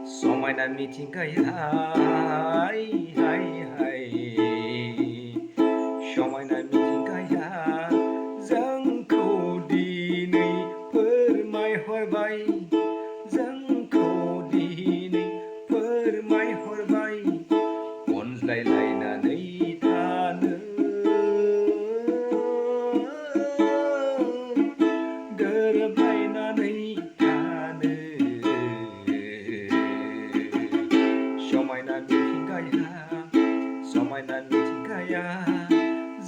समायना मिथिंगाया हाय हाय हाय समायना मिथिंगाया जोंखौ दिनै फोरमायहरबाय जोंखौ दिनै फोरमायहरबाय अनज्लायलायनानै थानो गोरोबलायनानै थानो समायना मिथिंगाया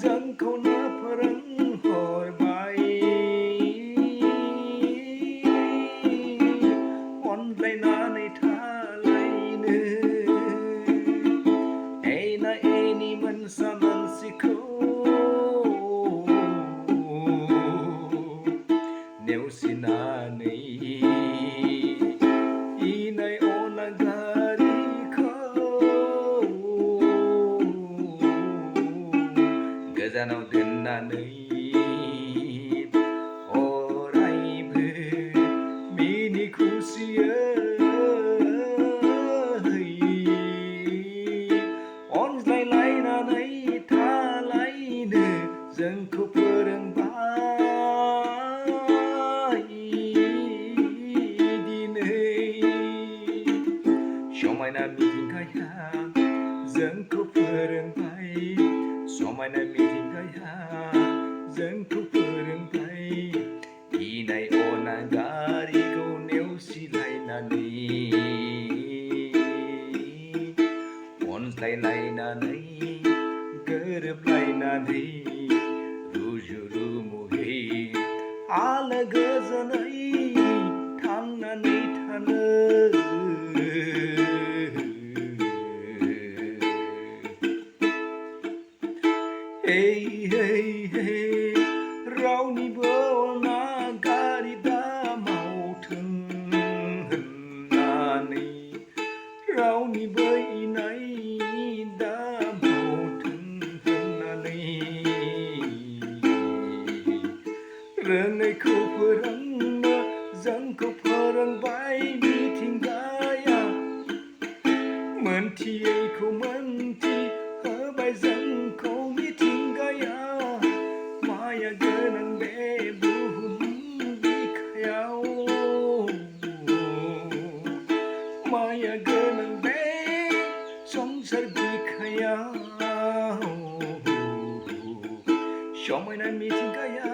जोंखौनो फोरोंहरबाय अनज्लायनानै थालायनो एना एनि मोनसा मोनसिखौ नेवसिनानै इनाय अनागारिखौ गोजानाव दोननानै अरायबो मिनि खुसियै अनज्लायलायनानै थालायनो जोंखौ फोरोंबाय दिनै समायना मिथिंगाया जोंखौ फोरोंबाय समायना मिथिंगाया जोंखौ फोरोंबाय इनाय अनागारिखौ नेवसिलायनानै अनज्लायलायनानै गोरोबलायनानै रुजु रुमुहै आलो गोजोनै थांनानै थानो रावनिबो अनागारि दामावथों होननानै रावनिबो इनाय दामावथों होननानै रोङैखौ फोरोंनो जोंखौ फोरोंबाय मिथिंगाया मोनथियैखौ मोनथि होबाय जोंखौ मिथिंगाया माया गोनां बे बुहुम बिखायाव माया गोनां बे संसार बिखायाव समायना मिथिंगाया